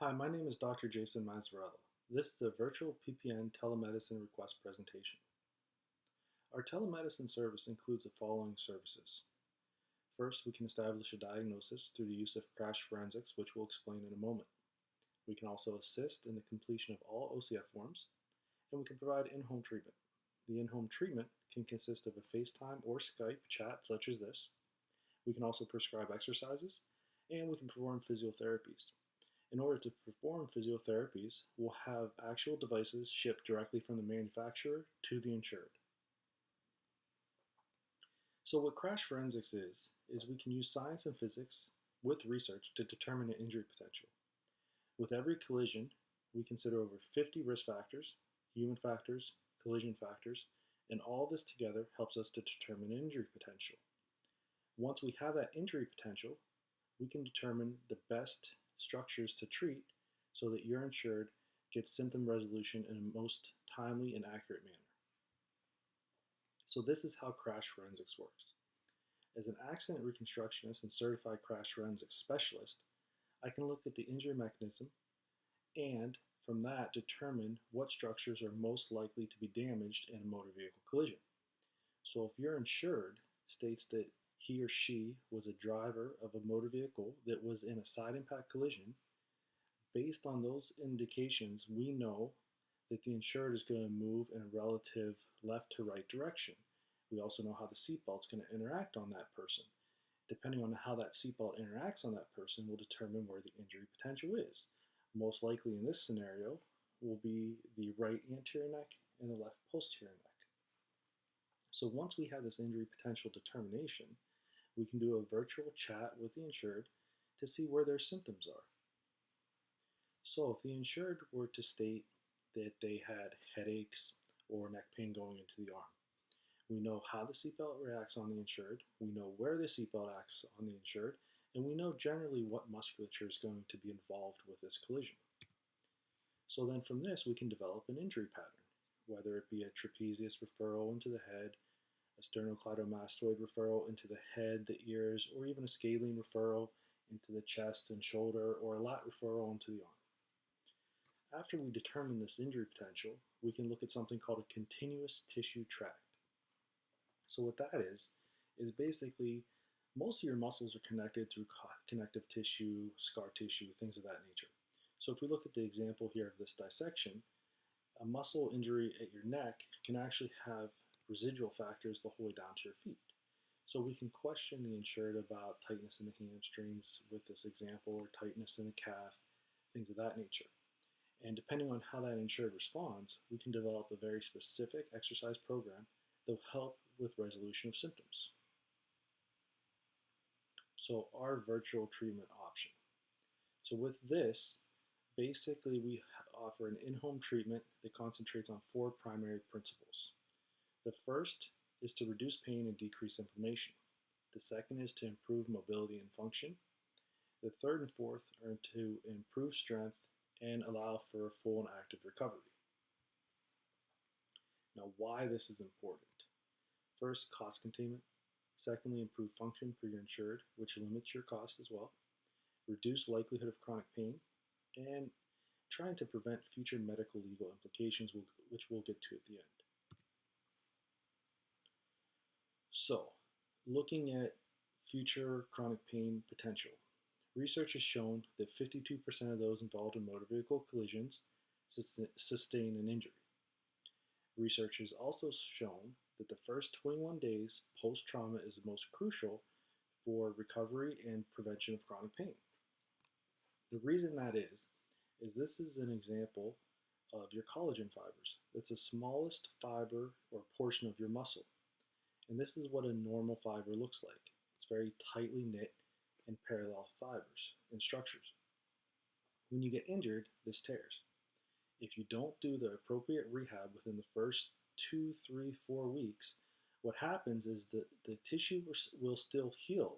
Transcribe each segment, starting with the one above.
Hi, my name is Dr. Jason Mazzarella. This is a virtual PPN telemedicine request presentation. Our telemedicine service includes the following services. First, we can establish a diagnosis through the use of crash forensics, which we'll explain in a moment. We can also assist in the completion of all OCF forms, and we can provide in-home treatment. The in-home treatment can consist of a FaceTime or Skype chat such as this. We can also prescribe exercises, and we can perform physiotherapies. In order to perform physiotherapies, we'll have actual devices shipped directly from the manufacturer to the insured. So what crash forensics is we can use science and physics with research to determine an injury potential. With every collision, we consider over 50 risk factors, human factors, collision factors, and all this together helps us to determine injury potential. Once we have that injury potential, we can determine the best structures to treat so that your insured gets symptom resolution in a most timely and accurate manner. So this is how crash forensics works. As an accident reconstructionist and certified crash forensics specialist, I can look at the injury mechanism and from that determine what structures are most likely to be damaged in a motor vehicle collision. So if your insured states that he or she was a driver of a motor vehicle that was in a side impact collision, based on those indications, we know that the insured is going to move in a relative left to right direction. We also know how the seatbelt is going to interact on that person. Depending on how that seatbelt interacts on that person will determine where the injury potential is. Most likely in this scenario will be the right anterior neck and the left posterior neck. So once we have this injury potential determination, we can do a virtual chat with the insured to see where their symptoms are. So if the insured were to state that they had headaches or neck pain going into the arm, we know how the seatbelt reacts on the insured, we know where the seatbelt acts on the insured, and we know generally what musculature is going to be involved with this collision. So then from this we can develop an injury pattern, whether it be a trapezius referral into the head, a sternocleidomastoid referral into the head, the ears, or even a scalene referral into the chest and shoulder, or a lat referral into the arm. After we determine this injury potential, we can look at something called a continuous tissue tract. So what that is basically most of your muscles are connected through connective tissue, scar tissue, things of that nature. So if we look at the example here of this dissection, a muscle injury at your neck can actually have residual factors the whole way down to your feet. So we can question the insured about tightness in the hamstrings with this example, or tightness in the calf, things of that nature. And depending on how that insured responds, we can develop a very specific exercise program that will help with resolution of symptoms. So our virtual treatment option. So with this, basically we offer an in-home treatment that concentrates on 4 primary principles. The first is to reduce pain and decrease inflammation. The second is to improve mobility and function. The third and fourth are to improve strength and allow for a full and active recovery. Now, why this is important. First, cost containment. Secondly, improve function for your insured, which limits your cost as well. Reduce likelihood of chronic pain, and trying to prevent future medical legal implications, which we'll get to at the end. So, looking at future chronic pain potential. Research has shown that 52% of those involved in motor vehicle collisions sustain an injury. Research has also shown that the first 21 days post-trauma is the most crucial for recovery and prevention of chronic pain. The reason that is this is an example of your collagen fibers. It's the smallest fiber or portion of your muscle. And this is what a normal fiber looks like. It's very tightly knit and parallel fibers and structures. When you get injured, this tears. If you don't do the appropriate rehab within the first 2, 3, 4 weeks, what happens is that the tissue will still heal,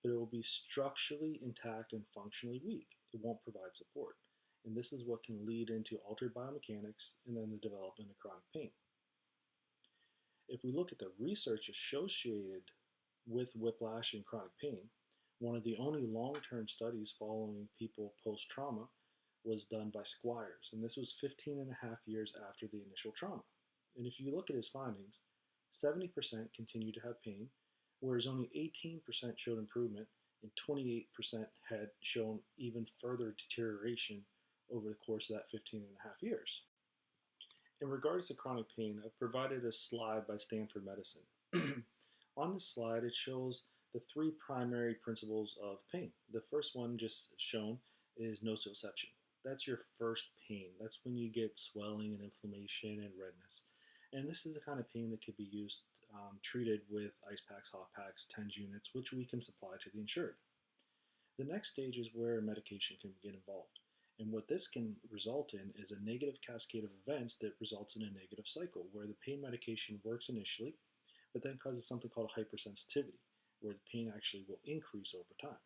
but it will be structurally intact and functionally weak. It won't provide support. And this is what can lead into altered biomechanics and then the development of chronic pain. If we look at the research associated with whiplash and chronic pain, one of the only long-term studies following people post-trauma was done by Squires, and this was 15 and a half years after the initial trauma. And if you look at his findings, 70% continued to have pain, whereas only 18% showed improvement, and 28% had shown even further deterioration over the course of that 15 and a half years. In regards to chronic pain, I've provided a slide by Stanford Medicine. On this slide, it shows the three primary principles of pain. The first one, just shown, is nociception. That's your first pain. That's when you get swelling and inflammation and redness. And this is the kind of pain that could be used, treated with ice packs, hot packs, TENS units, which we can supply to the insured. The next stage is where medication can get involved. And what this can result in is a negative cascade of events that results in a negative cycle, where the pain medication works initially, but then causes something called hypersensitivity, where the pain actually will increase over time.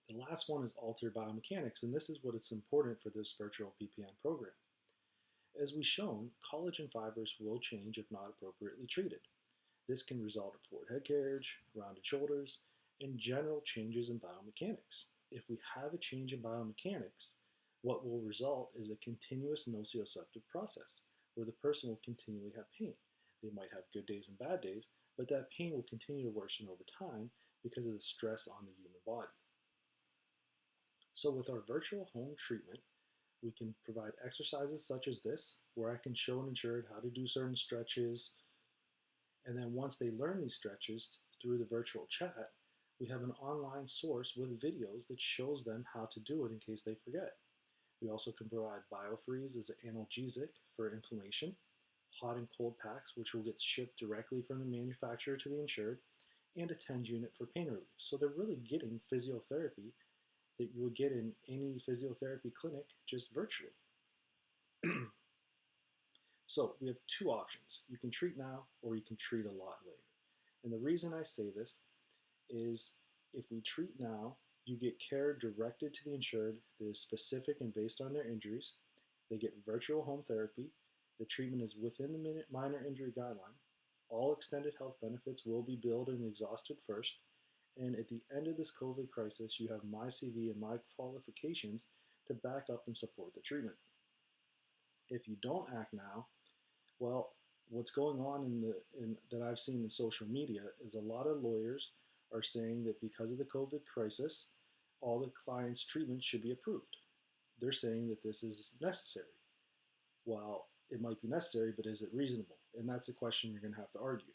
The last one is altered biomechanics, and this is what is important for this virtual PPN program. As we've shown, collagen fibers will change if not appropriately treated. This can result in forward head carriage, rounded shoulders, and general changes in biomechanics. If we have a change in biomechanics, what will result is a continuous nociceptive process, where the person will continually have pain. They might have good days and bad days, but that pain will continue to worsen over time because of the stress on the human body. So with our virtual home treatment, we can provide exercises such as this, where I can show an insured how to do certain stretches, and then once they learn these stretches through the virtual chat, we have an online source with videos that shows them how to do it in case they forget. We also can provide BioFreeze as an analgesic for inflammation, hot and cold packs, which will get shipped directly from the manufacturer to the insured, and a TENS unit for pain relief. So they're really getting physiotherapy that you would get in any physiotherapy clinic, just virtually. So we have two options. You can treat now, or you can treat a lot later. And the reason I say this is if we treat now, you get care directed to the insured that is specific and based on their injuries. They get virtual home therapy. The treatment is within the minor injury guideline. All extended health benefits will be billed and exhausted first. And at the end of this COVID crisis, you have my CV and my qualifications to back up and support the treatment. If you don't act now, well, what's going on that I've seen in social media is a lot of lawyers are saying that because of the COVID crisis, all the client's treatment should be approved. They're saying that this is necessary. Well, it might be necessary, but is it reasonable? And that's the question you're going to have to argue.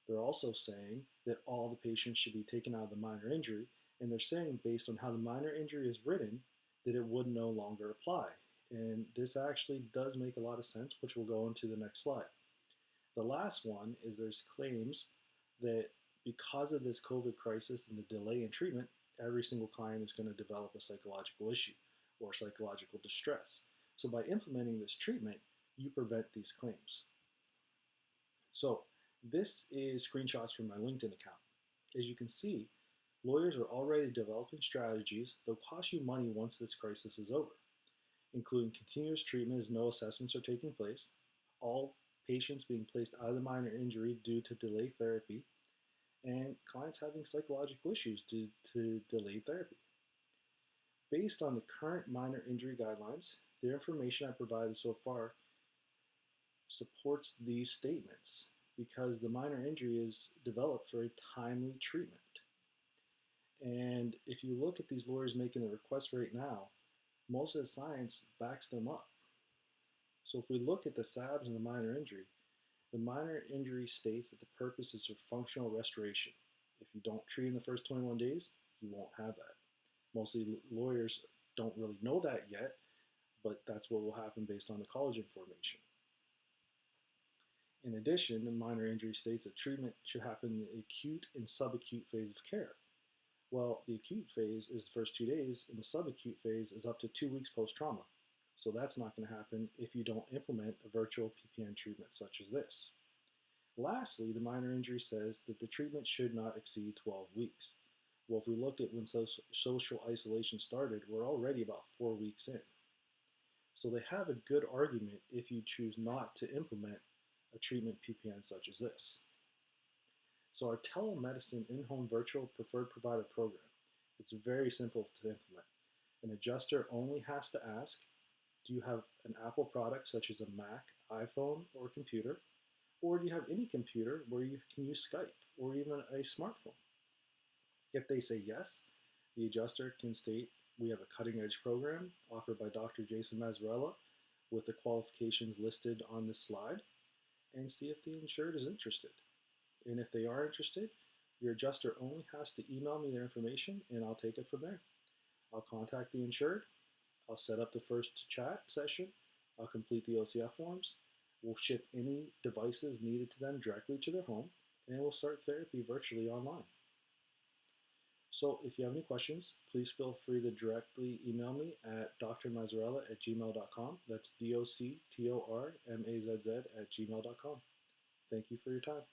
They're also saying that all the patients should be taken out of the minor injury, and they're saying based on how the minor injury is written that it would no longer apply. And this actually does make a lot of sense, which we'll go into the next slide. The last one is there's claims that because of this COVID crisis and the delay in treatment, every single client is going to develop a psychological issue or psychological distress. So by implementing this treatment, you prevent these claims. So this is screenshots from my LinkedIn account. As you can see, lawyers are already developing strategies that will cost you money once this crisis is over, including continuous treatment as no assessments are taking place, all patients being placed out of the minor injury due to delayed therapy, and clients having psychological issues due to delayed therapy. Based on the current minor injury guidelines, the information I provided so far supports these statements because the minor injury is developed for a timely treatment. And if you look at these lawyers making the request right now, most of the science backs them up. So if we look at the SABs and the minor injury states that the purpose is for functional restoration. If you don't treat in the first 21 days, you won't have that. Mostly lawyers don't really know that yet, but that's what will happen based on the collagen formation. In addition, the minor injury states that treatment should happen in the acute and subacute phase of care. Well, the acute phase is the first 2 days, and the subacute phase is up to 2 weeks post-trauma. So that's not going to happen if you don't implement a virtual PPN treatment such as this. Lastly, the minor injury says that the treatment should not exceed 12 weeks. Well, if we look at when social isolation started, we're already about 4 weeks in. So they have a good argument if you choose not to implement a treatment PPN such as this. So our telemedicine in-home virtual preferred provider program, it's very simple to implement. An adjuster only has to ask, do you have an Apple product such as a Mac, iPhone, or computer? Or do you have any computer where you can use Skype or even a smartphone? If they say yes, the adjuster can state, we have a cutting edge program offered by Dr. Jason Mazzarella with the qualifications listed on this slide, and see if the insured is interested. And if they are interested, your adjuster only has to email me their information and I'll take it from there. I'll contact the insured, I'll set up the first chat session, I'll complete the OCF forms, we'll ship any devices needed to them directly to their home, and we'll start therapy virtually online. So if you have any questions, please feel free to directly email me at drmazzarella@gmail.com. That's DOCTORMAZZ@gmail.com. Thank you for your time.